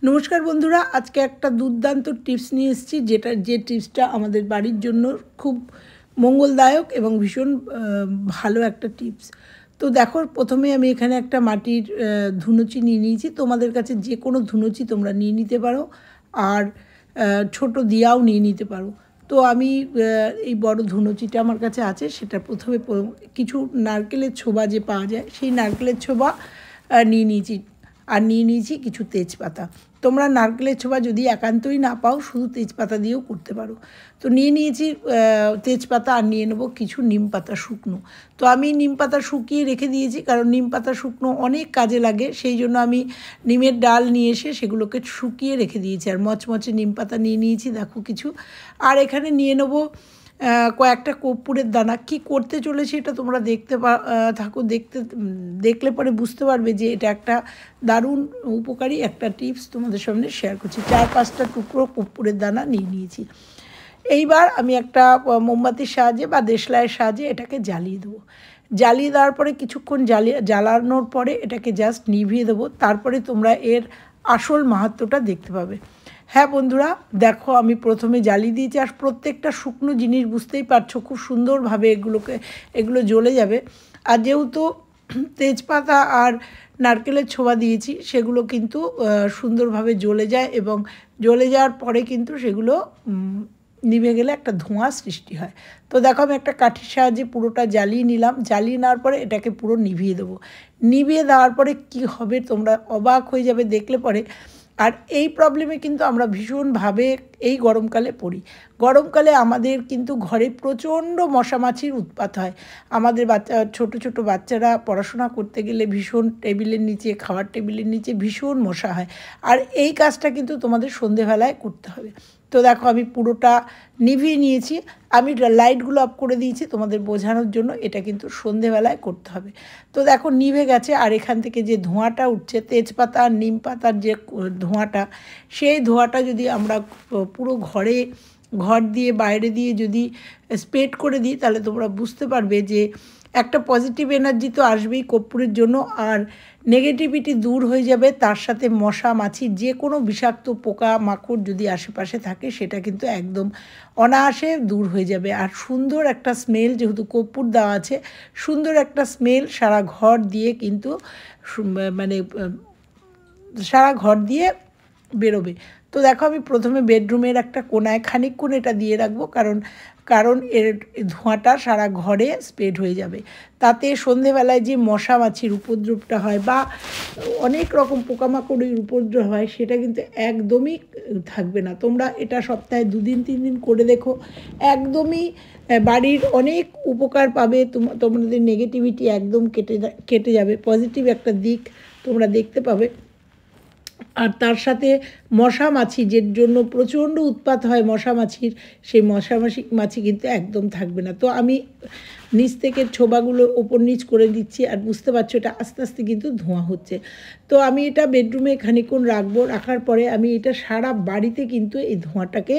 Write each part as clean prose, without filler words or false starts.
নমস্কার বন্ধুরা, আজকে একটা দুর্দান্ত টিপস নিয়ে এসেছি, যে টিপসটা আমাদের বাড়ির জন্য খুব মঙ্গলদায়ক এবং ভীষণ ভালো একটা টিপস। তো দেখো, প্রথমে আমি এখানে একটা মাটির ধুনুচি নিয়ে নিয়েছি। তোমাদের কাছে যে কোনো ধুনুচি তোমরা নিয়ে নিতে পারো, আর ছোট দিয়াও নিয়ে নিতে পারো। তো আমি এই বড় ধুনুচিটা আমার কাছে আছে, সেটা প্রথমে কিছু নারকেলের ছোবা যে পাওয়া যায়, সেই নারকেলের ছোবা নিয়ে নিয়েছি। আর নিয়ে নিয়েছি কিছু তেজপাতা। তোমরা নারকেলের ছোবা যদি একান্তই না পাও, শুধু তেজপাতা দিয়েও করতে পারো। তো নিয়ে নিয়েছি তেজপাতা, আর নিয়ে নেবো কিছু নিম পাতা শুকনো। তো আমি নিম পাতা শুকিয়ে রেখে দিয়েছি, কারণ নিম পাতা শুকনো অনেক কাজে লাগে। সেই জন্য আমি নিমের ডাল নিয়ে এসে সেগুলোকে শুকিয়ে রেখে দিয়েছি। আর মচমচে নিম পাতা নিয়ে নিয়েছি দেখো কিছু। আর এখানে নিয়ে নেবো কয়েকটা কর্পূরের দানা। কি করতে চলেছে এটা তোমরা থাকো, দেখলে পরে বুঝতে পারবে যে এটা একটা দারুণ উপকারী একটা টিপস তোমাদের সামনে শেয়ার করছি। 4-5টা টুকরো কর্পূরের দানা নিয়ে নিয়েছি। এইবার আমি একটা মোমবাতির সাহায্যে বা দেশলাইয়ের সাহায্যে এটাকে জ্বালিয়ে দেবো। জ্বালিয়ে দেওয়ার পরে কিছুক্ষণ জ্বালানোর পরে এটাকে জাস্ট নিভিয়ে দেবো। তারপরে তোমরা এর আসল মাহাত্ম্যটা দেখতে পাবে। হ্যাঁ বন্ধুরা, দেখো আমি প্রথমে জ্বালিয়ে দিয়েছি, আর প্রত্যেকটা শুকনো জিনিস বুঝতেই পারছো খুব সুন্দরভাবে এগুলো জ্বলে যাবে। আর যেহেতু তেজপাতা আর নারকেলের ছোবা দিয়েছি, সেগুলো কিন্তু সুন্দরভাবে জ্বলে যায়, এবং জ্বলে যাওয়ার পরে কিন্তু সেগুলো নিভে গেলে একটা ধোঁয়া সৃষ্টি হয়। তো দেখো, আমি একটা কাঠির সাহায্যে পুরোটা জ্বালিয়ে নিলাম। জ্বালিয়ে নেওয়ার পরে এটাকে পুরো নিভিয়ে দেবো। নিভিয়ে দেওয়ার পরে কি হবে তোমরা অবাক হয়ে যাবে দেখলে পরে। আর এই প্রবলেমে কিন্তু আমরা ভীষণভাবে এই গরমকালে পড়ি। গরমকালে আমাদের কিন্তু ঘরে প্রচণ্ড মশামাছির উৎপাত হয়। আমাদের ছোট বাচ্চারা পড়াশোনা করতে গেলে ভীষণ টেবিলের নিচে, খাওয়ার টেবিলের নিচে ভীষণ মশা হয়। আর এই কাজটা কিন্তু তোমাদের সন্ধেবেলায় করতে হবে। তো দেখো, আমি পুরোটা নিভিয়ে নিয়েছি। আমি লাইটগুলো অফ করে দিয়েছি তোমাদের বোঝানোর জন্য। এটা কিন্তু সন্ধেবেলায় করতে হবে। তো দেখো নিভে গেছে, আর এখান থেকে যে ধোঁয়াটা উঠছে, তেজপাতা আর নিম পাতার যে ধোঁয়াটা, সেই ধোঁয়াটা যদি আমরা পুরো ঘর দিয়ে বাইরে দিয়ে যদি স্প্রেড করে দিই, তাহলে তোমরা বুঝতে পারবে যে একটা পজিটিভ এনার্জি তো আসবেই কর্পূরের জন্য, আর নেগেটিভিটি দূর হয়ে যাবে। তার সাথে মশা মাছি যে কোনো বিষাক্ত পোকা মাকড় যদি আশেপাশে থাকে, সেটা কিন্তু একদম অনায়াসে দূর হয়ে যাবে। আর সুন্দর একটা স্মেল, যেহেতু কর্পূর দেওয়া আছে, সুন্দর একটা স্মেল সারা ঘর দিয়ে কিন্তু মানে সারা ঘর দিয়ে বেরোবে। তো দেখো, আমি প্রথমে বেডরুমের একটা কোনায় খানিকক্ষণ এটা দিয়ে রাখবো, কারণ এর ধোঁয়াটা সারা ঘরে স্প্রেড হয়ে যাবে। তাতে সন্ধেবেলায় যে মশা মাছির উপদ্রবটা হয় বা অনেক রকম পোকামাকড়ের উপদ্রব হয়, সেটা কিন্তু একদমই থাকবে না। তোমরা এটা সপ্তাহে 2-3 দিন করে দেখো, একদমই বাড়ির অনেক উপকার পাবে। তোমাদের নেগেটিভিটি একদম কেটে যাবে, পজিটিভ একটা দিক তোমরা দেখতে পাবে। আর তার সাথে মশা মাছি, যে জন্য প্রচণ্ড উৎপাত হয় মশা মাছির, সেই মাছি কিন্তু একদম থাকবে না। তো আমি নিচ থেকে ছোবাগুলো ওপর নিচ করে দিচ্ছি, আর বুঝতে পারছো এটা আস্তে আস্তে কিন্তু ধোঁয়া হচ্ছে। তো আমি এটা বেডরুমে খানিকক্ষণ রাখবো। রাখার পরে আমি এটা সারা বাড়িতে কিন্তু এই ধোঁয়াটাকে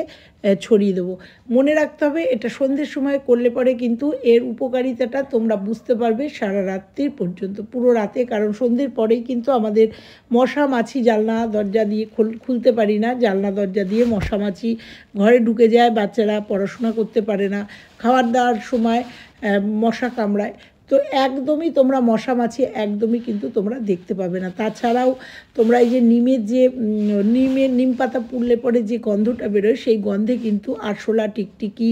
ছড়িয়ে দেবো। মনে রাখতে হবে, এটা সন্ধ্যের সময় করলে পরে কিন্তু এর উপকারিতাটা তোমরা বুঝতে পারবে সারা রাত্রির পর্যন্ত, পুরো রাতে। কারণ সন্ধ্যের পরেই কিন্তু আমাদের মশা মাছি, জানলা দরজা দিয়ে খুলতে পারি না, জানলা দরজা দিয়ে মশা মাছি ঘরে ঢুকে যায়। বাচ্চারা পড়াশোনা করতে পারে না, খাবার দাওয়ার সময় মশা কামড়ায়। তো একদমই তোমরা মশা মাছি একদমই কিন্তু তোমরা দেখতে পাবে না। তাছাড়াও তোমরা এই যে নিম পাতা পুড়লে পরে যে গন্ধটা বেরোয়, সেই গন্ধে কিন্তু আরশোলা, টিকটিকি,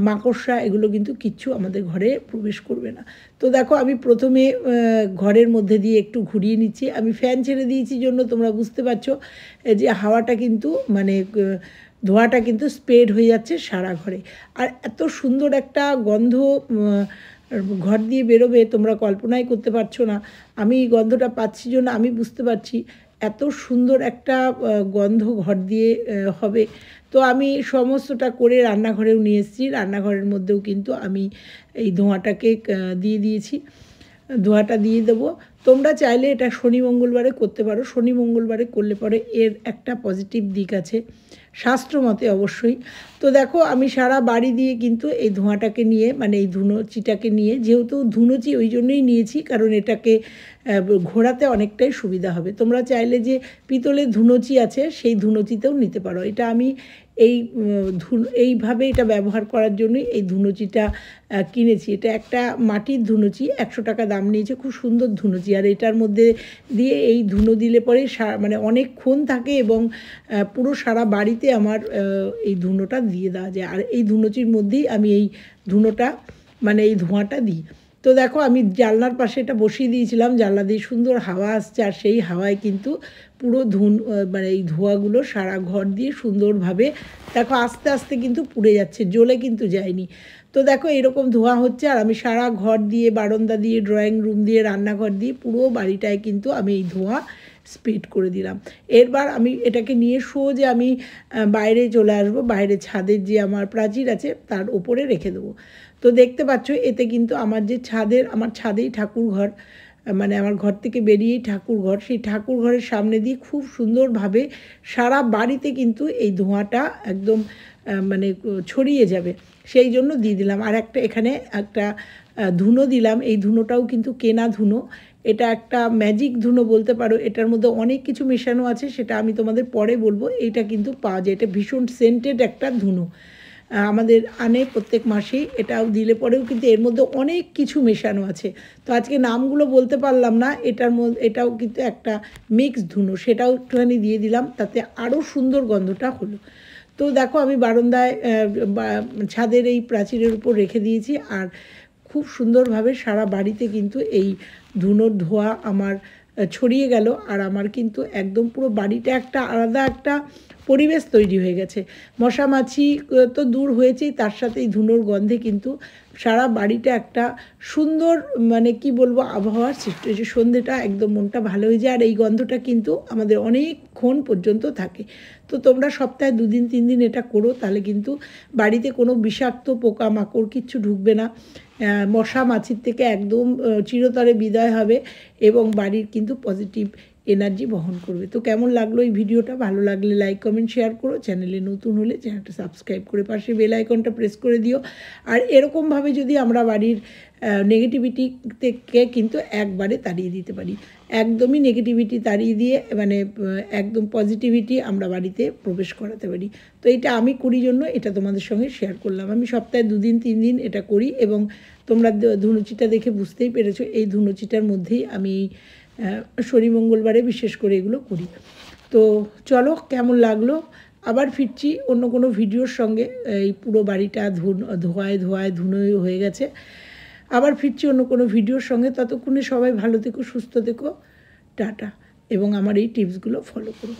মাকড়সা এগুলো কিন্তু কিচ্ছু আমাদের ঘরে প্রবেশ করবে না। তো দেখো, আমি প্রথমে ঘরের মধ্যে দিয়ে একটু ঘুরিয়ে নিচ্ছি। আমি ফ্যান ছেড়ে দিয়েছি জন্য তোমরা বুঝতে পারছো যে হাওয়াটা কিন্তু ধোঁয়াটা কিন্তু স্প্রেড হয়ে যাচ্ছে সারা ঘরে। আর এত সুন্দর একটা গন্ধ ঘর দিয়ে বেরোবে, তোমরা কল্পনাই করতে পারছো না। আমি গন্ধটা পাচ্ছি জন্য আমি বুঝতে পারছি এত সুন্দর একটা গন্ধ ঘর দিয়ে হবে। তো আমি সমস্তটা করে রান্নাঘরেও নিয়ে এসেছি। রান্নাঘরের মধ্যেও কিন্তু আমি এই ধোঁয়াটাকে দিয়ে দিয়েছি। ধোঁয়াটা দিয়ে দেবো। তোমরা চাইলে এটা শনি মঙ্গলবারে করতে পারো। শনি মঙ্গলবারে করলে পরে এর একটা পজিটিভ দিক আছে, শাস্ত্রমতে অবশ্যই। তো দেখো আমি সারা বাড়ি দিয়ে কিন্তু এই ধোঁয়াটাকে নিয়ে, মানে এই ধুনোচিটাকে নিয়ে, যেহেতু ধুনোচি ওই জন্যই নিয়েছি কারণ এটাকে ঘোরাতে অনেকটাই সুবিধা হবে। তোমরা চাইলে যে পিতলের ধুনোচি আছে সেই ধুনোচিতেও নিতে পারো। এটা আমি এই এইভাবে এটা ব্যবহার করার জন্যই এই ধুনোচিটা কিনেছি। এটা একটা মাটির ধুনোচি, 100 টাকা দাম নিয়েছে, খুব সুন্দর ধুনোচি। আর এটার মধ্যে দিয়ে এই ধুনো দিলে পরে মানে অনেকক্ষণ থাকে এবং পুরো সারা বাড়িতে আমার এই ধুনোটা দিয়ে দেওয়া যায়। আর এই ধুনোচির মধ্যেই আমি এই ধুনোটা, মানে এই ধোঁয়াটা দিই। তো দেখো আমি জানলার পাশে এটা বসিয়ে দিয়েছিলাম, জানলা দিয়ে সুন্দর হাওয়া আসছে, আর সেই হাওয়ায় কিন্তু পুরো মানে এই ধোঁয়াগুলো সারা ঘর দিয়ে সুন্দরভাবে দেখো আস্তে আস্তে কিন্তু পুড়ে যাচ্ছে, জ্বলে কিন্তু যায়নি। তো দেখো এরকম ধোঁয়া হচ্ছে, আর আমি সারা ঘর দিয়ে, বারান্দা দিয়ে, ড্রয়িং রুম দিয়ে, রান্নাঘর দিয়ে পুরো বাড়িটায় কিন্তু আমি এই ধোঁয়া স্প্রেড করে দিলাম। এরবার আমি এটাকে নিয়ে সোজা আমি বাইরে চলে আসবো, বাইরে ছাদের যে আমার প্রাচীর আছে তার ওপরে রেখে দেবো। তো দেখতে পাচ্ছ এতে কিন্তু আমার যে আমার ছাদেই ঠাকুর ঘর, মানে আমার ঘর থেকে বেরিয়েই ঠাকুর ঘর, সেই ঠাকুর ঘরের সামনে দিয়ে খুব সুন্দরভাবে সারা বাড়িতে কিন্তু এই ধোঁয়াটা একদম মানে ছড়িয়ে যাবে, সেই জন্য দিয়ে দিলাম। আর একটা এখানে একটা ধুনো দিলাম, এই ধুনোটাও কিন্তু কেনা ধুনো, এটা একটা ম্যাজিক ধুনো বলতে পারো। এটার মধ্যে অনেক কিছু মেশানো আছে, সেটা আমি তোমাদের পরে বলবো। এইটা কিন্তু পাওয়া যায়, এটা ভীষণ সেন্টেড একটা ধুনো, আমাদের আনে প্রত্যেক মাসেই। এটাও দিলে পরেও কিন্তু এর মধ্যে অনেক কিছু মেশানো আছে, তো আজকে নামগুলো বলতে পারলাম না। এটাও কিন্তু একটা মিক্স ধুনো, সেটাও একটুখানি দিয়ে দিলাম, তাতে আরও সুন্দর গন্ধটা হলো। তো দেখো আমি বারান্দায় ছাদের এই প্রাচীরের উপর রেখে দিয়েছি, আর খুব সুন্দরভাবে সারা বাড়িতে কিন্তু এই ধুনোর ধোঁয়া আমার ছড়িয়ে গেল। আর আমার কিন্তু একদম পুরো বাড়িটা একটা আলাদা একটা পরিবেশ তৈরি হয়ে গেছে। মশা মাছি তো দূর হয়েছেই, তার সাথে এই ধুনোর গন্ধে কিন্তু সারা বাড়িটা একটা সুন্দর, মানে কি বলবো, আবহাওয়ার সৃষ্টি হয়েছে। সন্ধ্যেটা একদম মনটা ভালো হয়ে যায়, আর এই গন্ধটা কিন্তু আমাদের অনেকক্ষণ পর্যন্ত থাকে। তো তোমরা সপ্তাহে 2 দিন 3 দিন এটা করো, তাহলে কিন্তু বাড়িতে কোনো বিষাক্ত পোকামাকড় কিচ্ছু ঢুকবে না, মশা মাছির থেকে একদম চিরতরে বিদায় হবে, এবং বাড়ির কিন্তু পজিটিভ এনার্জি বহন করবে। তো কেমন লাগলো এই ভিডিওটা? ভালো লাগলে লাইক কমেন্ট শেয়ার করো, চ্যানেলে নতুন হলে চ্যানেলটা সাবস্ক্রাইব করে পাশে বেল আইকনটা প্রেস করে দিও। আর এরকমভাবে যদি আমরা বাড়ির নেগেটিভিটি থেকে কিন্তু একবারে তাড়িয়ে দিতে পারি, একদমই নেগেটিভিটি তাড়িয়ে দিয়ে মানে একদম পজিটিভিটি আমরা বাড়িতে প্রবেশ করাতে পারি। তো এটা আমি করি জন্য এটা তোমাদের সঙ্গে শেয়ার করলাম। আমি সপ্তাহে 2 দিন 3 দিন এটা করি, এবং তোমরা ধুনুচিটা দেখে বুঝতেই পেরেছো এই ধুনুচিটার মধ্যেই আমি শনি মঙ্গলবারে বিশেষ করে এগুলো করি। তো চলো, কেমন লাগলো? আবার ফিরছি অন্য কোনো ভিডিওর সঙ্গে। এই পুরো বাড়িটা ধোঁয়ায় ধুনো হয়ে গেছে। আবার ফিরছি অন্য কোনো ভিডিওর সঙ্গে। ততক্ষণে সবাই ভালো থেকো, সুস্থ থেকো, টাটা, এবং আমার এই টিপসগুলো ফলো করো।